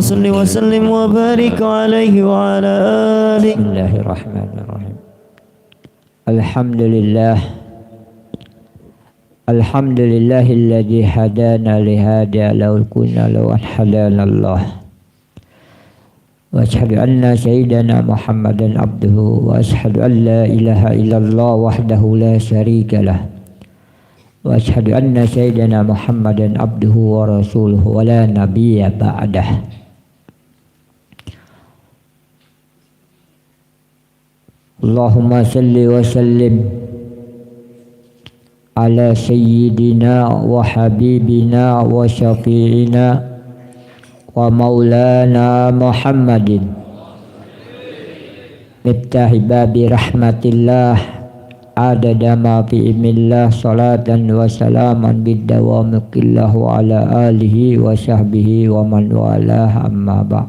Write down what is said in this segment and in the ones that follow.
صل وسلم وبارك عليه وعلى آله. بسم الله الرحمن الرحيم. الحمد لله الذي هدانا لهذا لو كنا لو أن هدانا الله. وأشهد أن سيدنا محمدا عبده وأشهد أن لا إله إلا الله وحده لا شريك له. وأشهد أن سيدنا محمدا عبده ورسوله ولا نبي بعده. اللهم صل وسلم على سيدنا وحبيبنا وشفيعنا ومولانا محمد مفتاح باب رحمة الله عدد ما في علم الله صلاة وسلاما بالدوام كله على آله وصحبه ومن والاه أما بعد.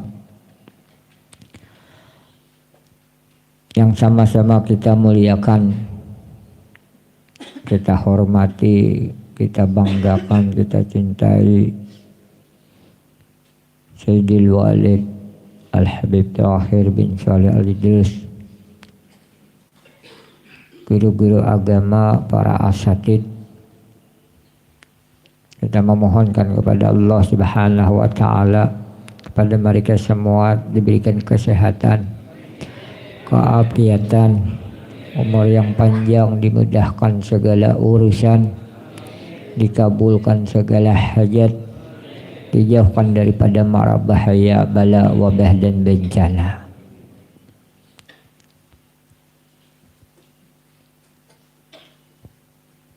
Yang sama-sama kita muliakan, kita hormati, kita banggakan, kita cintai Sayyidil Walid Al-Habib Tahir bin Shalih Al-Idris, guru-guru agama, para asatid. Kita memohonkan kepada Allah Subhanahu wa Ta'ala, kepada mereka semua diberikan kesehatan, keafiatan, umur yang panjang, dimudahkan segala urusan, dikabulkan segala hajat, dijauhkan daripada mara bahaya, bala, wabah dan bencana.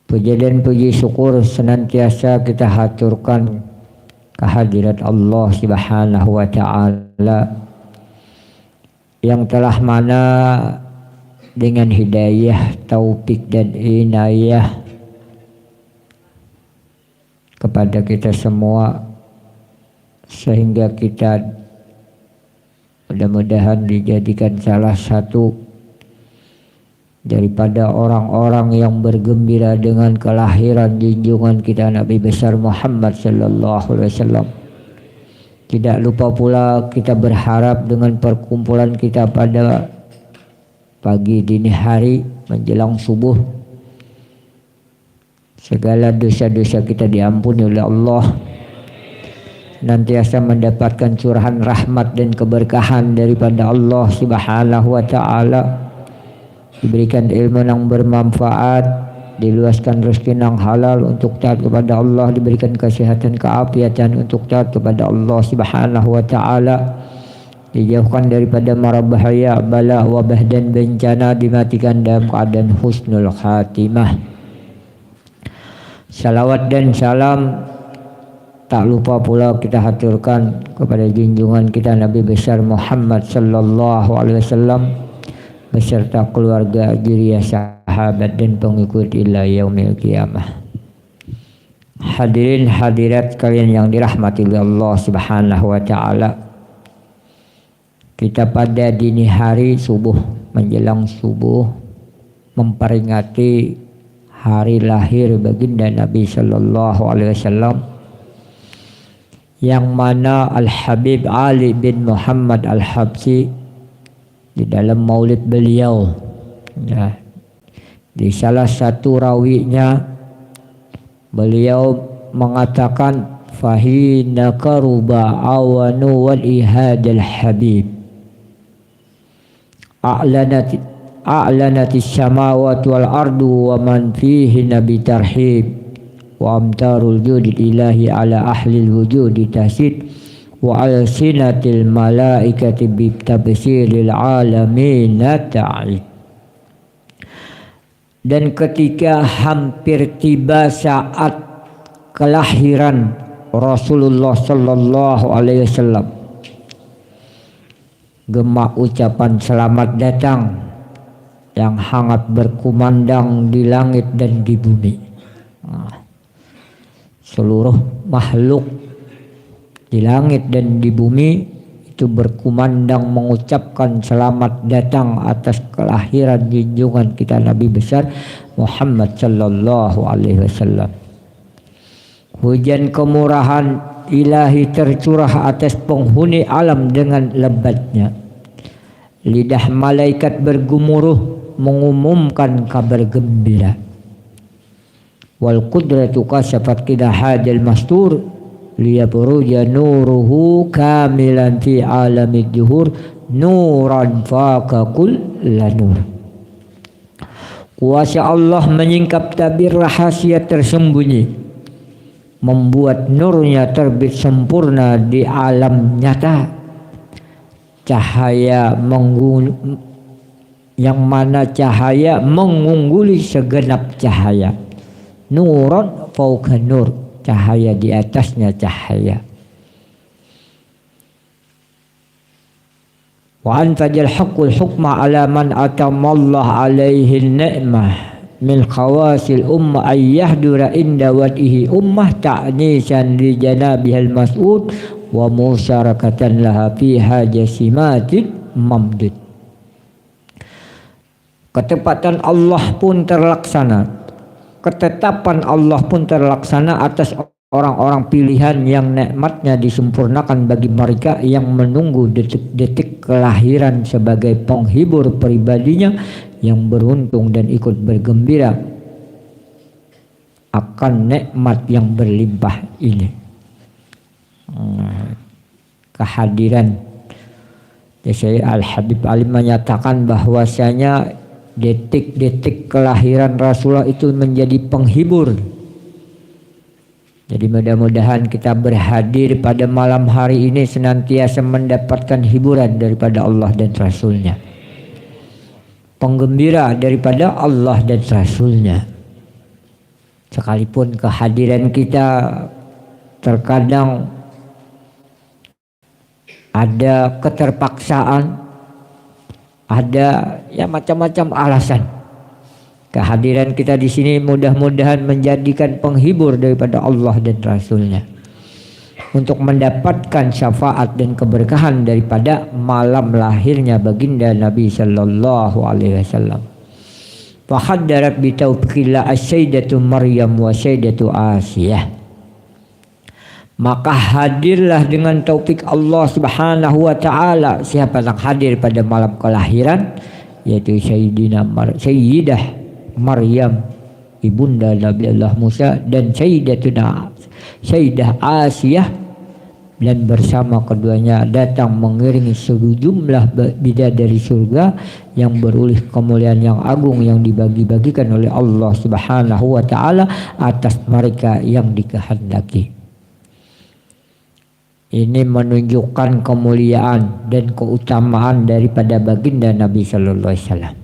Puji dan puji syukur senantiasa kita haturkan kehadirat Allah Subhanahu wa Ta'ala yang telah mana dengan hidayah, taufik dan inayah kepada kita semua, sehingga kita mudah-mudahan dijadikan salah satu daripada orang-orang yang bergembira dengan kelahiran junjungan kita Nabi besar Muhammad sallallahu alaihi wasallam. Tidak lupa pula kita berharap dengan perkumpulan kita pada pagi dini hari menjelang subuh, segala dosa-dosa kita diampuni oleh Allah, nantiasa mendapatkan curahan rahmat dan keberkahan daripada Allah Subhanahu wa Ta'ala, diberikan ilmu yang bermanfaat, diluaskan rezeki yang halal untuk taat kepada Allah, diberikan kesehatan, keafiatan untuk taat kepada Allah Subhanahu wa Ta'ala, dijauhkan daripada mara bahaya, bala, wabah dan bencana, dimatikan dalam keadaan husnul khatimah. Salawat dan salam tak lupa pula kita haturkan kepada junjungan kita Nabi besar Muhammad sallallahu alaihi wasallam beserta keluarga, dzurriyyah, sahabat dan pengikut ila yaumil qiyamah. Hadirin hadirat kalian yang dirahmati oleh Allah Subhanahu wa Ta'ala, kita pada dini hari subuh menjelang subuh memperingati hari lahir baginda Nabi sallallahu alaihi wasallam, yang mana Al-Habib Ali bin Muhammad Al-Habsyi di dalam maulid beliau, ya, di salah satu rawinya beliau mengatakan fahina karuba awanu wal ihadal habib a'lanati samawati wal ardu wa man fihi nabi tarhib wa amtarul judi ilahi ala ahli wujudi tasid wa alsinatil malaikati bitabsiril alamin ta'id. Dan ketika hampir tiba saat kelahiran Rasulullah sallallahu alaihi wasallam, gema ucapan selamat datang yang hangat berkumandang di langit dan di bumi. Seluruh makhluk di langit dan di bumi itu berkumandang mengucapkan selamat datang atas kelahiran junjungan kita Nabi besar Muhammad sallallahu alaihi wasallam. Hujan kemurahan ilahi tercurah atas penghuni alam dengan lebatnya. Lidah malaikat bergemuruh mengumumkan kabar gembira. Wal qudratu kasafat kidahadil mastur liyabruja nuruhu kamilan fi alamid juhur nuran faka kulla nur. Kuasa Allah menyingkap tabir rahasia tersembunyi, membuat nurnya terbit sempurna di alam nyata. Cahaya yang mana cahaya mengungguli segenap cahaya. Nuran fauqa nur, cahaya di atasnya cahaya. Wa anfajal haqqul hukma ala man atamallah alaihi ni'mah min khawasil ummah ay yahdura inda wadihi ummah ta'nisan li janabihal mas'ud wa musyarakatan laha fiha jasimatin mamdud. Ketepatan Allah pun terlaksana, ketetapan Allah pun terlaksana atas orang-orang pilihan yang nikmatnya disempurnakan bagi mereka yang menunggu detik-detik kelahiran sebagai penghibur pribadinya yang beruntung dan ikut bergembira akan nikmat yang berlimpah ini. Kehadiran Syekh Al-Habib Ali menyatakan bahwasanya detik-detik kelahiran Rasulullah itu menjadi penghibur. Jadi mudah-mudahan kita berhadir pada malam hari ini senantiasa mendapatkan hiburan daripada Allah dan Rasulnya, penggembira daripada Allah dan Rasulnya. Sekalipun kehadiran kita terkadang ada keterpaksaan, ada ya macam-macam alasan. Kehadiran kita di sini mudah-mudahan menjadikan penghibur daripada Allah dan Rasulnya untuk mendapatkan syafaat dan keberkahan daripada malam lahirnya baginda Nabi Sallallahu Alaihi Wasallam. Fahaddarat bitauqillah as-sayyidatu Maryam wa sayyidatu Asiyah. Maka hadirlah dengan taufik Allah Subhanahu wa taala siapa yang hadir pada malam kelahiran, yaitu Sayyidah Maryam ibunda Nabi Allah Musa dan Sayyidah Asiyah, dan bersama keduanya datang mengiringi sejumlah bidadari surga yang berulih kemuliaan yang agung yang dibagi-bagikan oleh Allah Subhanahu wa taala atas mereka yang dikehendaki. Ini menunjukkan kemuliaan dan keutamaan daripada baginda Nabi Sallallahu Alaihi Wasallam.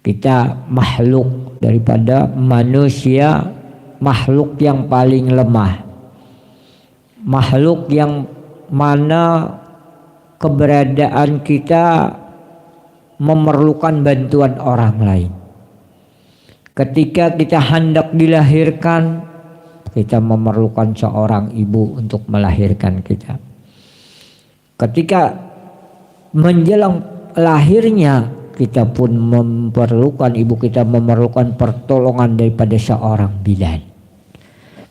Kita makhluk daripada manusia, makhluk yang paling lemah, makhluk yang mana keberadaan kita memerlukan bantuan orang lain. Ketika kita hendak dilahirkan, kita memerlukan seorang ibu untuk melahirkan kita. Ketika menjelang lahirnya, kita pun memerlukan, ibu kita memerlukan pertolongan daripada seorang bidan.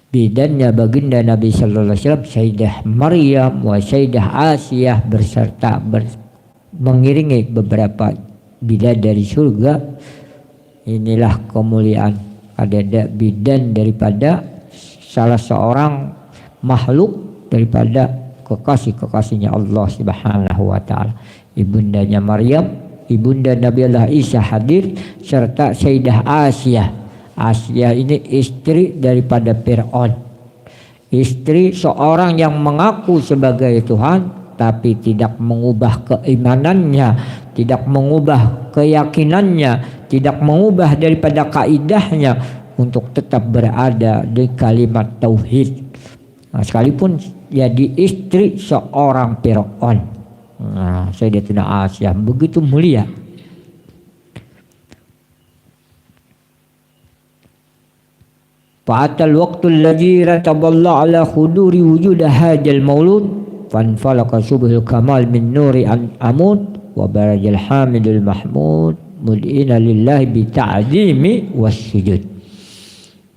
Bidannya baginda Nabi Sallallahu Alaihi Wasallam, Sayyidah Maryam wa Sayyidah Asiyah berserta mengiringi beberapa bidadari surga. Inilah kemuliaan ada bidan daripada salah seorang makhluk daripada kekasih-kekasihnya Allah Subhanahu wa taala. Ibundanya Maryam, ibunda Nabi Allah Isa hadir serta Sayyidah Asiyah. Asiyah ini istri daripada Fir'aun. Istri seorang yang mengaku sebagai Tuhan tapi tidak mengubah keimanannya, tidak mengubah keyakinannya, tidak mengubah daripada kaidahnya untuk tetap berada di kalimat tauhid. Sekalipun jadi istri seorang Fir'aun. Sayyidatina Asiyah begitu mulia. Fa'atal waqtul ladzi rataballa ala khuduri wujud hadzal maulud fanfalaqa subhul kamal min nuri amud wa barajal hamidul mahmud mud'ina lillahi bi ta'zimi was sujud.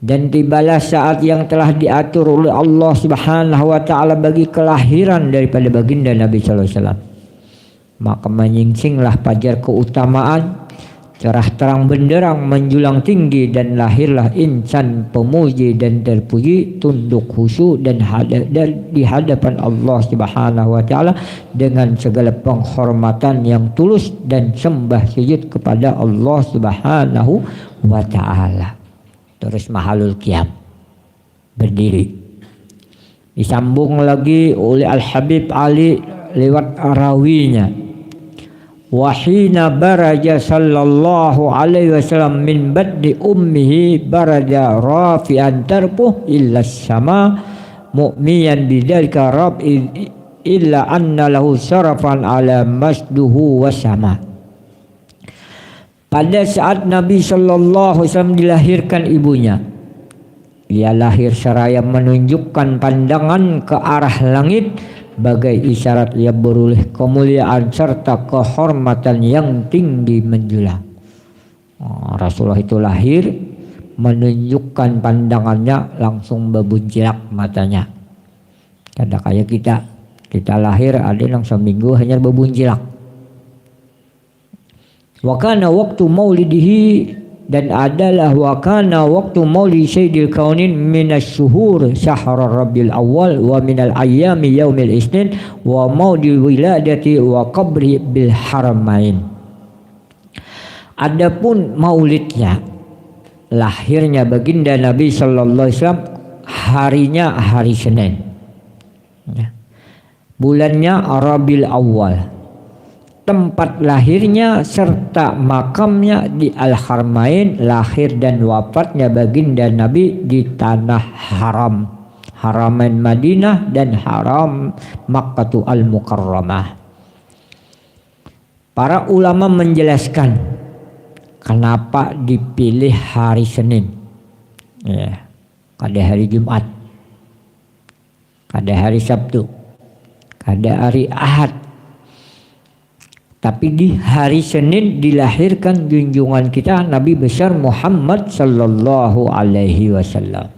Dan tibalah saat yang telah diatur oleh Allah Subhanahu wa taala bagi kelahiran daripada baginda Nabi sallallahu alaihi wasallam. Maka menyingsinglah fajar keutamaan, cerah terang benderang menjulang tinggi, dan lahirlah insan pemuji dan terpuji, tunduk khusyuk dan di hadapan Allah Subhanahu wa taala dengan segala penghormatan yang tulus dan sembah sujud kepada Allah Subhanahu wa taala. Terus mahalul qiyam, berdiri. Disambung lagi oleh Al-Habib Ali lewat rawinya. Wahina baraja sallallahu alaihi wasallam min baddi ummihi baraja rafi'an tarpuh illa sama mu'miyan bidzalika rab illa anna lahu sarafan ala masduhu wasama. Pada saat Nabi sallallahu alaihi wasallam dilahirkan ibunya, ia lahir seraya menunjukkan pandangan ke arah langit bagai isyarat ia beroleh kemuliaan serta kehormatan yang tinggi menjulang. Rasulullah itu lahir menunjukkan pandangannya langsung bebuncilak matanya. Kada kayak kita lahir ada yang seminggu hanya bebuncilak. Wa kana waktu maulidihi, dan adalah wa kana waktu maulid sayyidil kaunin minas syuhur syahr rabiul awal wa minal ayyami yaumil isnin wa maulid wiladati wa qabri bil haramain. Adapun maulidnya, lahirnya baginda Nabi sallallahu alaihi wasallam, harinya hari Senin, bulannya Rabiul Awal, tempat lahirnya serta makamnya di Al-Haramain, lahir dan wafatnya baginda Nabi di tanah haram, Haramain Madinah dan Haram Makkah Al-Mukarramah. Para ulama menjelaskan kenapa dipilih hari Senin, kada hari Jumat, kada hari Sabtu, kada hari Ahad. Tapi di hari Senin dilahirkan junjungan kita Nabi besar Muhammad sallallahu alaihi wasallam.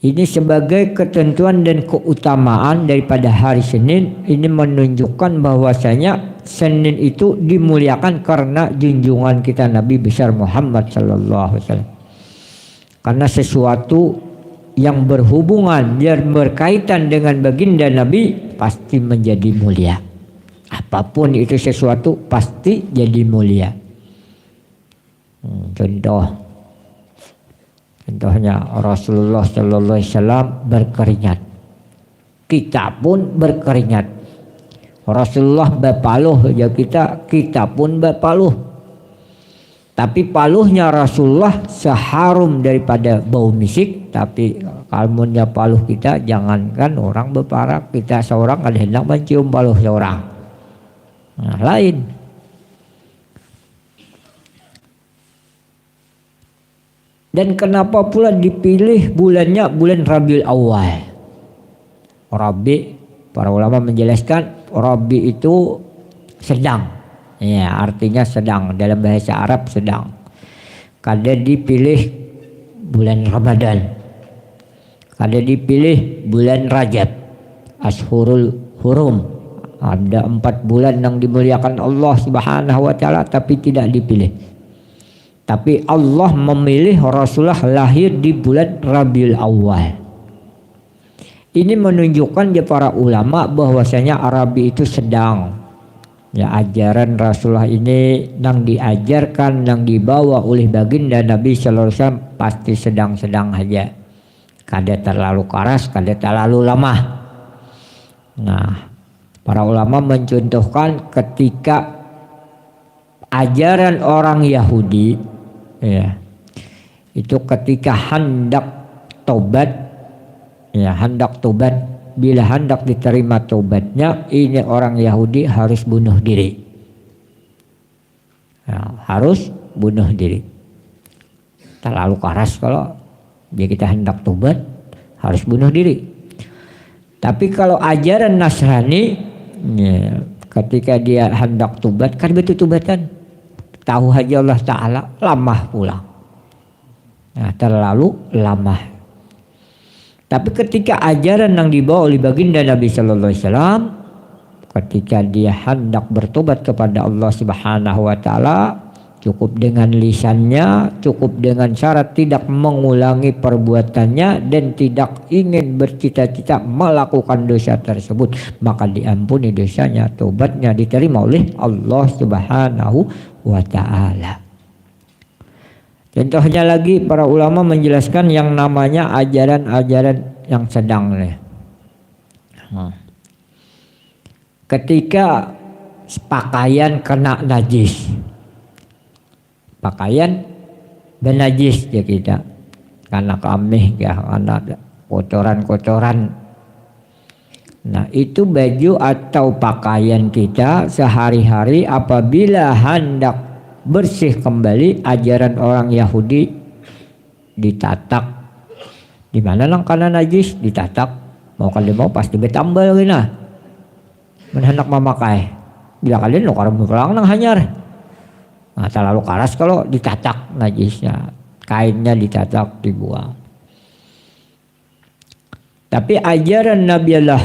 Ini sebagai ketentuan dan keutamaan daripada hari Senin. Ini menunjukkan bahwasanya Senin itu dimuliakan karena junjungan kita Nabi besar Muhammad sallallahu alaihi wasallam. Karena sesuatu yang berhubungan dan berkaitan dengan baginda Nabi pasti menjadi mulia. Apapun itu sesuatu pasti jadi mulia. Contohnya Rasulullah sallallahu alaihi wasallam berkeringat. Kita pun berkeringat. Rasulullah berpaluh ya kita pun berpaluh. Tapi paluhnya Rasulullah seharum daripada bau misik. Tapi kalmunnya paluh kita, jangankan orang berparak, kita seorang ada hendak mencium paluh seorang. Nah, lain. Dan kenapa pula dipilih bulannya bulan Rabiul Awal? Rabi, para ulama menjelaskan Rabi itu sedang. Ya, artinya sedang, dalam bahasa Arab sedang. Kada dipilih bulan Ramadan. Kada dipilih bulan Rajab, Ashurul Hurum. Ada 4 bulan yang dimuliakan Allah Subhanahu wa taala tapi tidak dipilih. Tapi Allah memilih Rasulullah lahir di bulan Rabiul Awal. Ini menunjukkan ya para ulama bahwasanya Arabi itu sedang. Ya, ajaran Rasulullah ini yang diajarkan, yang dibawa oleh baginda Nabi sallallahu alaihi wasallam pasti sedang-sedang saja. Kada terlalu keras, kada terlalu lemah. Nah, para ulama mencontohkan ketika ajaran orang Yahudi, ya, itu ketika hendak tobat, bila hendak diterima tobatnya, ini orang Yahudi harus bunuh diri, ya, harus bunuh diri. Terlalu keras kalau kita hendak tobat harus bunuh diri. Tapi kalau ajaran Nasrani, ya, ketika dia hendak tobat kan betul tobatan, tahu aja Allah Ta'ala lamah pulang. Nah, terlalu lama. Tapi ketika ajaran yang dibawa oleh baginda Nabi Sallallahu Alaihi Wasallam, ketika dia hendak bertobat kepada Allah Subhanahu Wa Taala, cukup dengan lisannya, cukup dengan syarat tidak mengulangi perbuatannya dan tidak ingin bercita-cita melakukan dosa tersebut, maka diampuni dosanya, tobatnya diterima oleh Allah Subhanahu Wa Taala. Contohnya lagi, para ulama menjelaskan yang namanya ajaran-ajaran yang sedang nih. Ketika pakaian kena najis, pakaian bernajis ya kita, karena kamih ya, karena kotoran-kotoran. Nah, itu baju atau pakaian kita sehari-hari apabila hendak bersih kembali, ajaran orang Yahudi ditatak. Di mana nang karena najis ditatak, mau kali mau pasti betambal gina. Menhendak memakai. Bila kalian lo karena pulang nang hanyar. Nah, terlalu keras kalau ditatak najisnya, kainnya ditatak dibuang. Tapi ajaran Nabiullah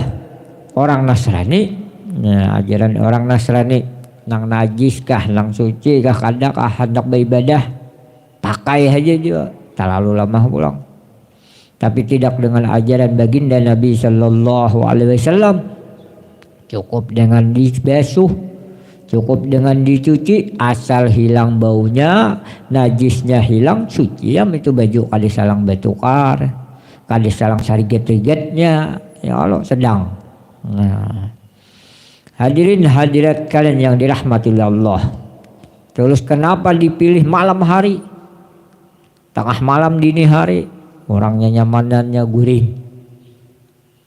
orang Nasrani, nah, ajaran orang Nasrani nang najis kah, nang suci kah, kada kah hendak beribadah, pakai aja juga, terlalu lama pulang. Tapi tidak dengan ajaran baginda Nabi Sallallahu Alaihi Wasallam. Cukup dengan dibasuh, cukup dengan dicuci, asal hilang baunya, najisnya hilang, suci ya itu baju kali salang betukar, kali salang sariget-rigetnya, ya Allah sedang. Nah, hadirin hadirat kalian yang dirahmati Allah. Terus kenapa dipilih malam hari? Tengah malam dini hari, orangnya nyamanannya gurih.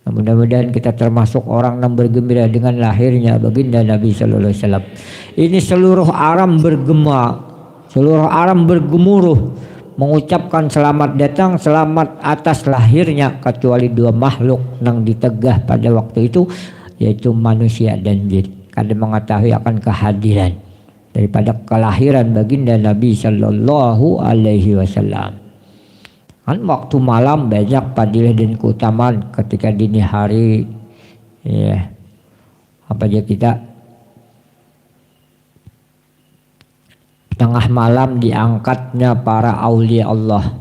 Nah, mudah-mudahan kita termasuk orang yang bergembira dengan lahirnya baginda Nabi Sallallahu Alaihi Wasallam. Ini seluruh alam bergema, seluruh alam bergemuruh mengucapkan selamat datang, selamat atas lahirnya, kecuali dua makhluk yang ditegah pada waktu itu, yaitu manusia dan jin, karena mengetahui akan kehadiran daripada kelahiran baginda Nabi Sallallahu Alaihi Wasallam. Kan waktu malam banyak fadilah dan keutamaan, ketika dini hari ya apa aja kita tengah malam diangkatnya para aulia Allah,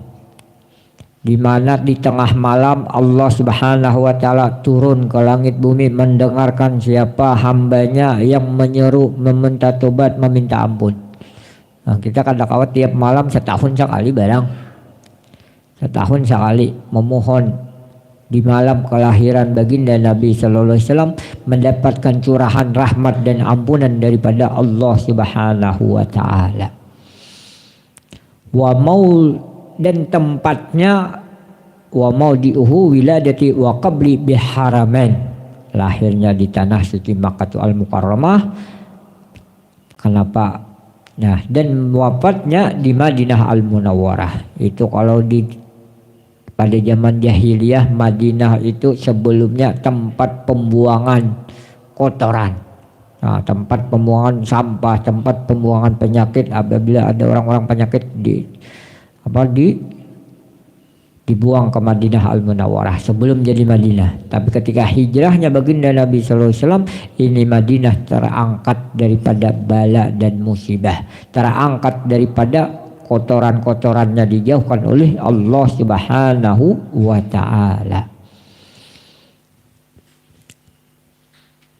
di mana di tengah malam Allah Subhanahu Wa Taala turun ke langit bumi mendengarkan siapa hambanya yang menyeru, meminta tobat, meminta ampun. Nah, kita kadang-kadang tiap malam setahun sekali barang, setahun sekali memohon di malam kelahiran baginda Nabi Sallallahu Alaihi Wasallam mendapatkan curahan rahmat dan ampunan daripada Allah Subhanahu Wa Taala. Wa maul, dan tempatnya wa maudiuhu wiladati wa qabli biharamain, lahirnya di tanah suci Makkah al-Mukarramah. Kenapa? Nah, dan wafatnya di Madinah al-Munawwarah. Itu kalau pada zaman jahiliyah, Madinah itu sebelumnya tempat pembuangan kotoran, nah, tempat pembuangan sampah, tempat pembuangan penyakit. Apabila ada orang-orang penyakit dibuang ke Madinah al-Munawwarah sebelum jadi Madinah. Tapi ketika hijrahnya baginda Nabi Sallallahu Alaihi Wasallam, ini Madinah terangkat daripada bala dan musibah, terangkat daripada kotoran-kotorannya, dijauhkan oleh Allah Subhanahu Wa Taala.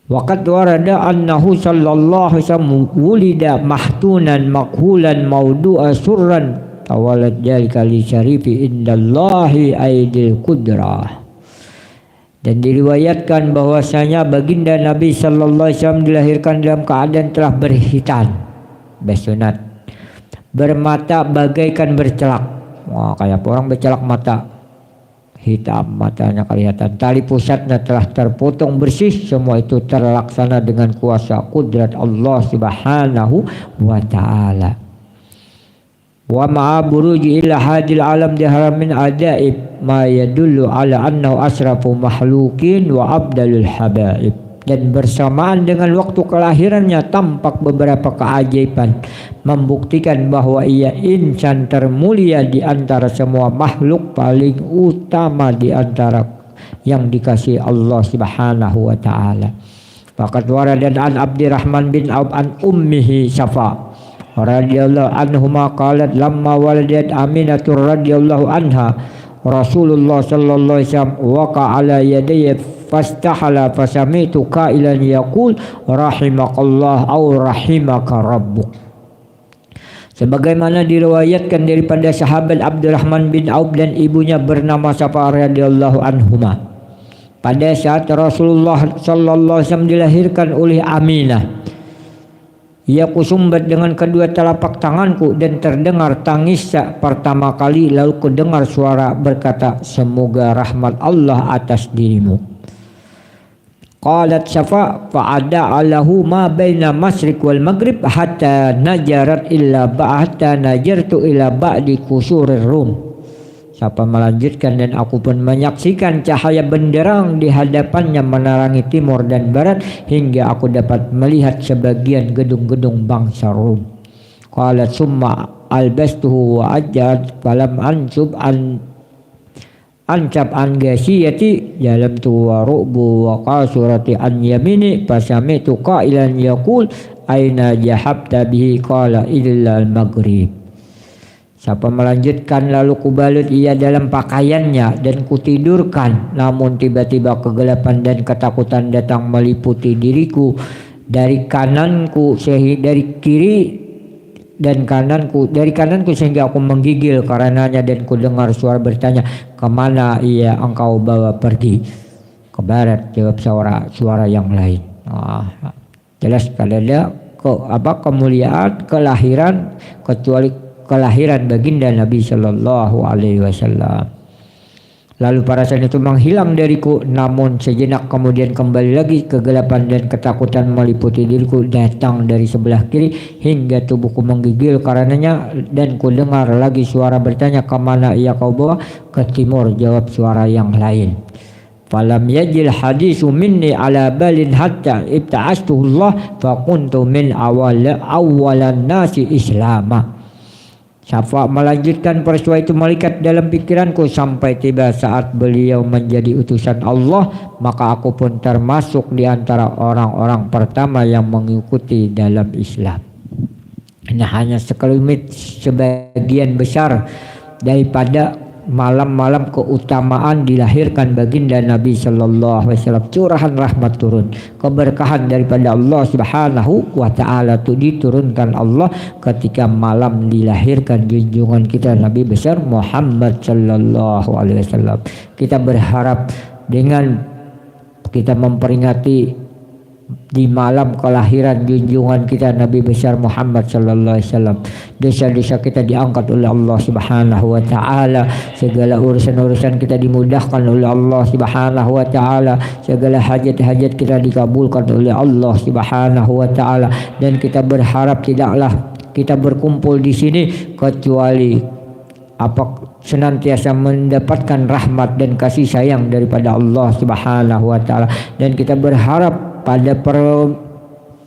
Waqad warada annahu sallallahu alaihi wasallam wulida mahtunan makhulan mawdu'a surran tawalad jalika li syarifi indallahi aidil qudrah. Dan diriwayatkan bahwasanya baginda Nabi Sallallahu Alaihi Wasallam dilahirkan dalam keadaan telah berhitan, bersunat, bermata bagaikan bercelak. Wah, kayak orang bercelak mata, hitam matanya kelihatan. Tali pusatnya telah terpotong bersih. Semua itu terlaksana dengan kuasa kudrat Allah Subhanahu Wa Taala. Wa ma'a buruji ila hadil alam dahara min ajaib ma yadullu ala annahu asrafu makhlukin wa abdalul habaib. dan bersamaan dengan waktu kelahirannya tampak beberapa keajaiban membuktikan bahwa ia insan termulia di antara semua makhluk, paling utama di antara yang dikasihi Allah Subhanahu wa taala. Faqad warada an Abdurrahman bin Auf an ummihi Safa radhiyallahu anhuma qalat lamma waladat Aminah radhiyallahu anha Rasulullah sallallahu alaihi wasallam waqa ala yadayya fastahala fasami'tu qailan yaqul rahimakallah au rahimaka rabbuk. Sebagaimana diriwayatkan daripada sahabat Abdurrahman bin Auf dan ibunya bernama Safa radhiyallahu anhuma, pada saat Rasulullah sallallahu alaihi wasallam dilahirkan oleh Aminah, ia kusumbat dengan kedua telapak tanganku dan terdengar tangis pertama kali, lalu kudengar suara berkata, semoga rahmat Allah atas dirimu. Qalat Safa fa'ada alahu ma baina masyriq wal maghrib hatta najarat illa ba'hatta najartu ila ba'di kusurir rum. Safa melanjutkan, dan aku pun menyaksikan cahaya benderang di hadapannya menerangi timur dan barat hingga aku dapat melihat sebagian gedung-gedung bangsa Rum. Qalat summa albastuhu wa ajjat falam ansub ancap an gasiyati dalam tuwa ru'bu wa qasurati an yamini fasami'tu qailan yaqul aina jahabta bihi qala illa al-maghrib. Siapa melanjutkan, lalu kubalut ia dalam pakaiannya dan kutidurkan, namun tiba-tiba kegelapan dan ketakutan datang meliputi diriku dari kananku dari kiri dan kananku sehingga aku menggigil karenanya, dan kudengar suara bertanya, kemana ia engkau bawa pergi? Ke barat, jawab suara yang lain. Jelas kada ada kemuliaan kelahiran kecuali kelahiran baginda Nabi Shallallahu Alaihi Wasallam. Lalu parasan itu menghilang dariku, namun sejenak kemudian kembali lagi kegelapan dan ketakutan meliputi diriku, datang dari sebelah kiri hingga tubuhku menggigil karenanya, dan ku dengar lagi suara bertanya, kemana ia kau bawa? Ke timur, jawab suara yang lain. Falam yajil hadisu minni ala balin hatta ibta'astuhullah fakuntu min awalan nasi islama. Safa melanjutkan, peristiwa itu melekat dalam pikiranku sampai tiba saat beliau menjadi utusan Allah, maka aku pun termasuk di antara orang-orang pertama yang mengikuti dalam Islam. Ini hanya sekelumit sebagian besar daripada malam-malam keutamaan dilahirkan baginda Nabi Sallallahu Alaihi Wasallam. Curahan rahmat turun, keberkahan daripada Allah Subhanahu wa Ta'ala itu diturunkan Allah ketika malam dilahirkan junjungan kita Nabi besar Muhammad Sallallahu Alaihi Wasallam. Kita berharap dengan kita memperingati di malam kelahiran junjungan kita Nabi besar Muhammad sallallahu alaihi wasallam, dosa-dosa kita diangkat oleh Allah Subhanahu wa taala, segala urusan-urusan kita dimudahkan oleh Allah Subhanahu wa taala, segala hajat-hajat kita dikabulkan oleh Allah Subhanahu wa taala, dan kita berharap tidaklah kita berkumpul di sini kecuali senantiasa mendapatkan rahmat dan kasih sayang daripada Allah Subhanahu wa taala, dan kita berharap pada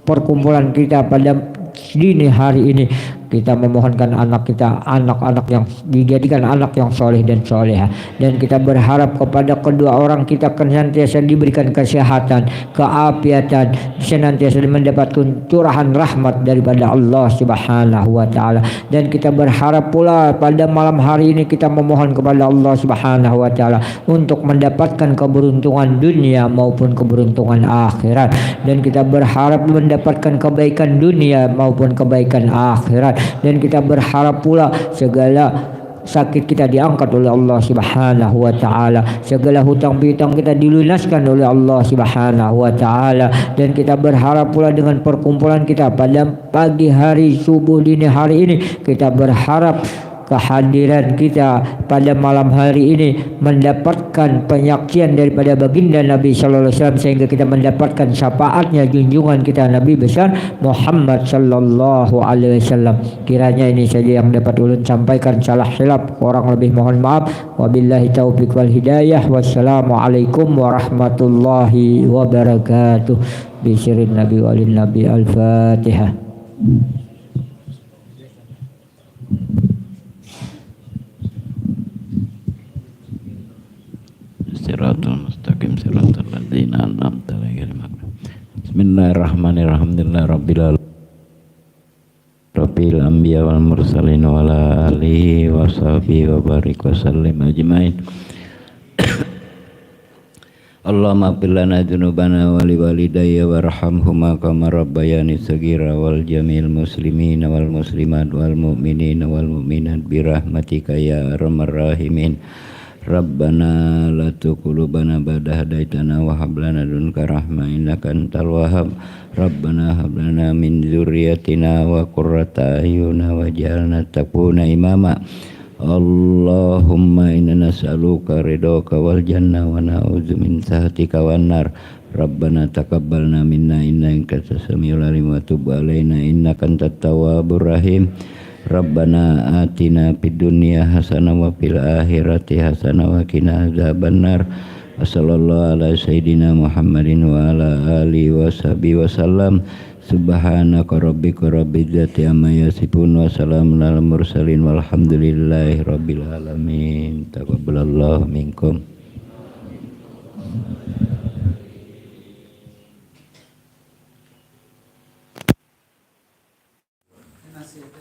perkumpulan kita pada dini hari ini kita memohonkan anak-anak yang dijadikan anak yang soleh dan soleha, dan kita berharap kepada kedua orang kita senantiasa diberikan kesehatan, keafiatan, senantiasa mendapatkan curahan rahmat daripada Allah Subhanahu wa taala, dan kita berharap pula pada malam hari ini kita memohon kepada Allah Subhanahu wa taala untuk mendapatkan keberuntungan dunia maupun keberuntungan akhirat, dan kita berharap mendapatkan kebaikan dunia maupun kebaikan akhirat, dan kita berharap pula segala sakit kita diangkat oleh Allah Subhanahu wa taala, segala hutang piutang kita dilunaskan oleh Allah Subhanahu wa taala, dan kita berharap pula dengan perkumpulan kita pada pagi hari subuh dini hari ini kita berharap kehadiran kita pada malam hari ini mendapatkan penyaksian daripada baginda Nabi sallallahu alaihi wasallam sehingga kita mendapatkan syafaatnya junjungan kita Nabi besar Muhammad sallallahu alaihi wasallam. Kiranya ini saja yang dapat ulun sampaikan, salah silap kurang lebih mohon maaf. Wabillahi taufiq wal hidayah. Wassalamualaikum warahmatullahi wabarakatuh. Bisirin Nabi walin Nabi. Al-Fatihah. Siratul mustaqim siratal ladzina an'amta alaihim. Bismillahirrahmanirrahim. Rabbil anbiya wal mursalin wa ala alihi wa sahbihi wa barik wa sallim ajmain. Allahumma ighfir lana dzunubana wa liwalidayya warhamhuma kama rabbayani shaghira wal jamil muslimin wal muslimat wal mu'minin wal mu'minat bi rahmatika ya arhamar rahimin. Rabbana la tuzigh qulubana ba'da hadaitana wa hab lana min ladunka rahmah innaka antal wahhab. Rabbana hab lana min dzurriyyatina wa qurrata a'yuna waj'alna muttaqina imama. Allahumma inna nas'aluka ridhaka wal jannah wa na'udzu min sakhatika wan nar. Rabbana taqabbalna minna innaka antas samiul alim wa tub 'alaina innaka antat tawwabur rahim. Rabbana atina fid dunya hasanah wa fil akhirati hasanah wa qina adzabannar. Wassallallahu ala sayyidina Muhammadin wa ala alihi washabihi wasallam. Subhanaka rabbika rabbil izzati amma yasifun wa salamun alal mursalin walhamdulillahi rabbil alamin. Taqabbalallahu minkum. Nasib.